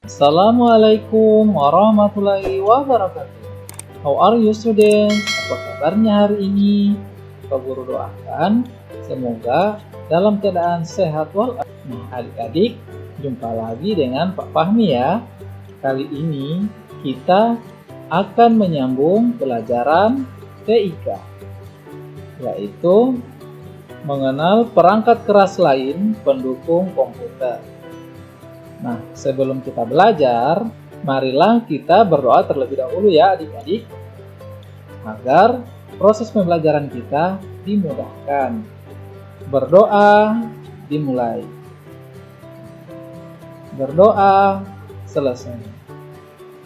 Assalamualaikum warahmatullahi wabarakatuh. How are you student? Apa kabarnya hari ini? Pak Guru doakan semoga dalam keadaan sehat walafiat. Nah, adik-adik, jumpa lagi dengan Pak Fahmi ya. Kali ini kita akan menyambung pelajaran TIK, yaitu mengenal perangkat keras lain pendukung komputer. Nah, sebelum kita belajar, marilah kita berdoa terlebih dahulu ya adik-adik, agar proses pembelajaran kita dimudahkan. Berdoa dimulai. Berdoa selesai.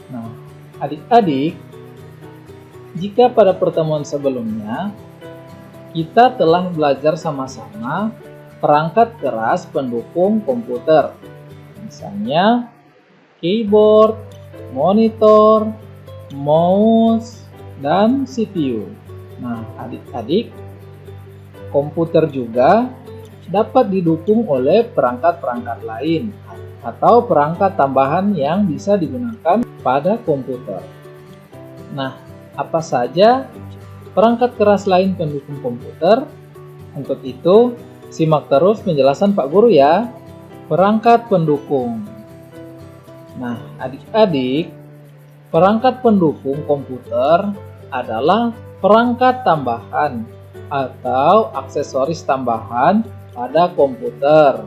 Nah, adik-adik, jika pada pertemuan sebelumnya kita telah belajar sama-sama perangkat keras pendukung komputer, misalnya keyboard, monitor, mouse, dan CPU. Nah, adik-adik, komputer juga dapat didukung oleh perangkat-perangkat lain atau perangkat tambahan yang bisa digunakan pada komputer. Nah, apa saja perangkat keras lain pendukung komputer? Untuk itu, simak terus penjelasan Pak Guru ya. Perangkat pendukung. Nah, adik-adik, perangkat pendukung komputer adalah perangkat tambahan atau aksesoris tambahan pada komputer.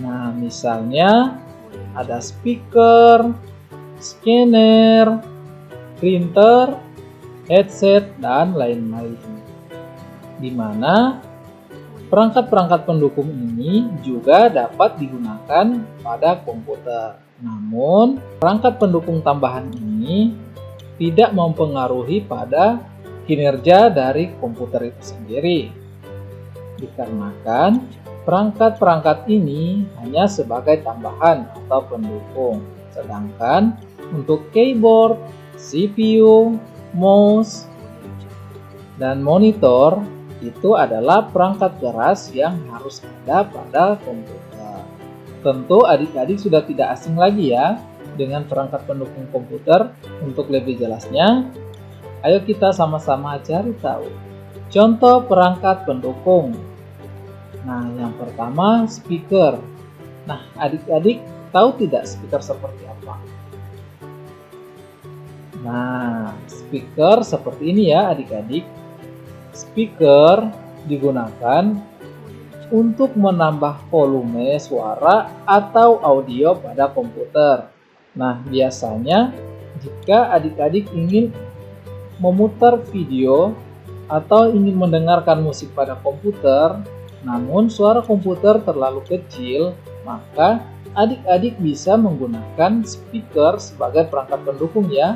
Nah, misalnya ada speaker, scanner, printer, headset, dan lain-lain. Di mana perangkat-perangkat pendukung ini juga dapat digunakan pada komputer. Namun, perangkat pendukung tambahan ini tidak mempengaruhi pada kinerja dari komputer itu sendiri. Dikarenakan perangkat-perangkat ini hanya sebagai tambahan atau pendukung. Sedangkan untuk keyboard, CPU, mouse, dan monitor itu adalah perangkat keras yang harus ada pada komputer. Tentu adik-adik sudah tidak asing lagi ya dengan perangkat pendukung komputer. Untuk lebih jelasnya, ayo kita sama-sama cari tahu. Contoh perangkat pendukung. Nah, yang pertama speaker. Nah, adik-adik tahu tidak speaker seperti apa? Nah, speaker seperti ini ya adik-adik. Speaker digunakan untuk menambah volume suara atau audio pada komputer. Nah, biasanya jika adik-adik ingin memutar video atau ingin mendengarkan musik pada komputer, namun suara komputer terlalu kecil, maka adik-adik bisa menggunakan speaker sebagai perangkat pendukung ya,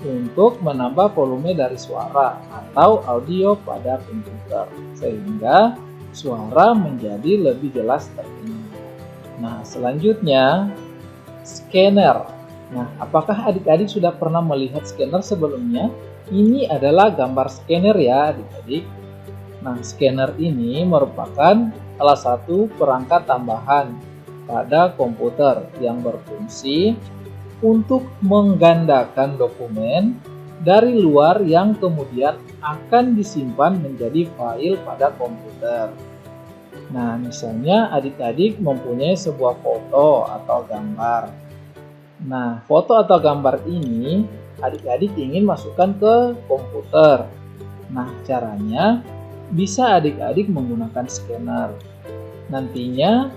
untuk menambah volume dari suara atau audio pada komputer sehingga suara menjadi lebih jelas terdengar. Nah, selanjutnya scanner. Nah, apakah adik-adik sudah pernah melihat scanner sebelumnya? Ini adalah gambar scanner ya adik-adik. Nah, scanner ini merupakan salah satu perangkat tambahan pada komputer yang berfungsi untuk menggandakan dokumen dari luar yang kemudian akan disimpan menjadi file pada komputer. Nah, misalnya adik-adik mempunyai sebuah foto atau gambar. Nah, foto atau gambar ini adik-adik ingin masukkan ke komputer. Nah, caranya bisa adik-adik menggunakan scanner. Nantinya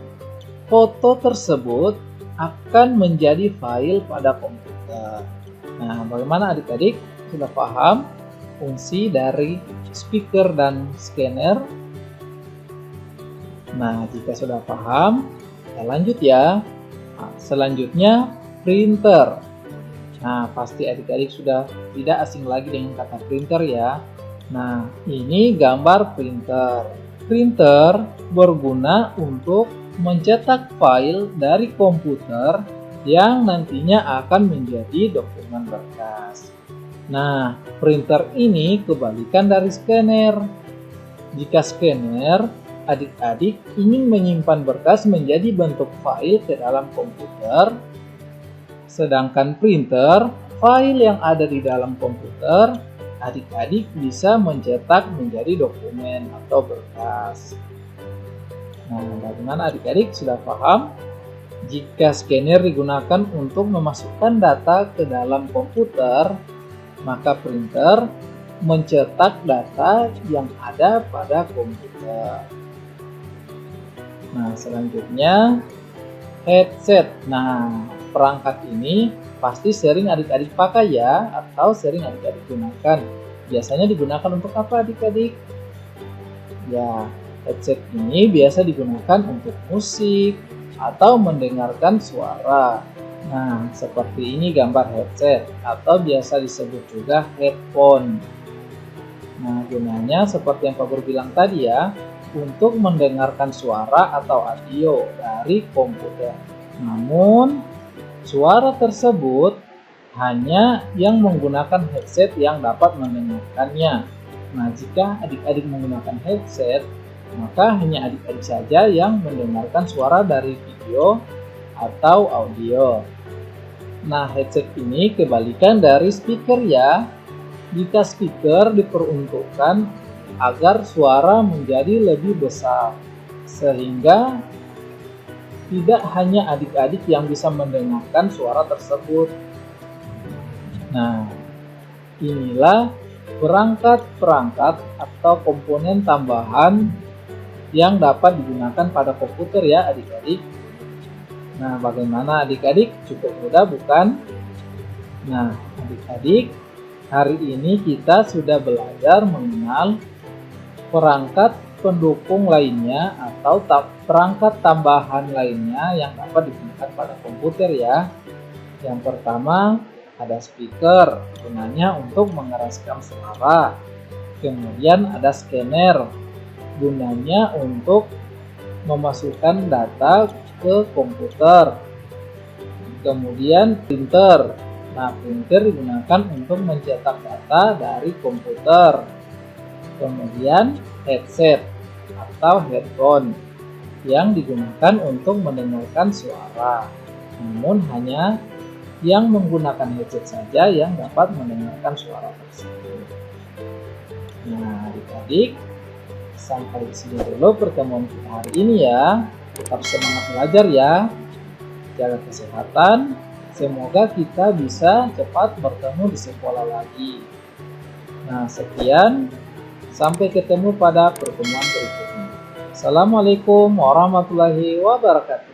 foto tersebut akan menjadi file pada komputer. Nah, bagaimana adik-adik? Sudah paham fungsi dari speaker dan scanner? Nah, jika sudah paham, kita lanjut ya. Nah, selanjutnya printer. Nah, pasti adik-adik sudah tidak asing lagi dengan kata printer ya. Nah, ini gambar printer. Printer berguna untuk mencetak file dari komputer yang nantinya akan menjadi dokumen berkas. Nah, printer ini kebalikan dari scanner. Jika scanner, adik-adik ingin menyimpan berkas menjadi bentuk file ke dalam komputer, Sedangkan printer, file yang ada di dalam komputer, adik-adik bisa mencetak menjadi dokumen atau berkas. Nah, bagaimana adik-adik sudah paham? Jika scanner digunakan untuk memasukkan data ke dalam komputer, maka printer mencetak data yang ada pada komputer. Nah, selanjutnya headset. Nah, perangkat ini pasti sering adik-adik pakai ya, atau sering adik-adik gunakan. Biasanya digunakan untuk apa adik-adik? Ya, headset ini biasa digunakan untuk musik atau mendengarkan suara. Nah, seperti ini gambar headset atau biasa disebut juga headphone. Nah, gunanya seperti yang Pak Guru bilang tadi ya, untuk mendengarkan suara atau audio dari komputer. Namun, suara tersebut hanya yang menggunakan headset yang dapat mendengarkannya. Nah, jika adik-adik menggunakan headset, maka hanya adik-adik saja yang mendengarkan suara dari video atau audio. Nah, headset ini kebalikan dari speaker ya. Jika speaker diperuntukkan agar suara menjadi lebih besar, sehingga tidak hanya adik-adik yang bisa mendengarkan suara tersebut. Nah, inilah perangkat-perangkat atau komponen tambahan yang dapat digunakan pada komputer ya adik-adik. Nah, bagaimana adik-adik? Cukup mudah bukan? Nah, adik-adik, hari ini kita sudah belajar mengenal perangkat pendukung lainnya atau perangkat tambahan lainnya yang dapat digunakan pada komputer ya. Yang pertama ada speaker, gunanya untuk mengeraskan suara. Kemudian ada scanner, gunanya untuk memasukkan data ke komputer. Kemudian printer. Nah, printer digunakan untuk mencetak data dari komputer. Kemudian headset atau headphone yang digunakan untuk mendengarkan suara. Namun hanya yang menggunakan headset saja yang dapat mendengarkan suara tersebut. Nah, adik-adik, sampai di sini dulu pertemuan kita hari ini ya. Tetap semangat belajar ya. Jaga kesehatan. Semoga kita bisa cepat bertemu di sekolah lagi. Nah, sekian. Sampai ketemu pada pertemuan berikutnya. Assalamualaikum warahmatullahi wabarakatuh.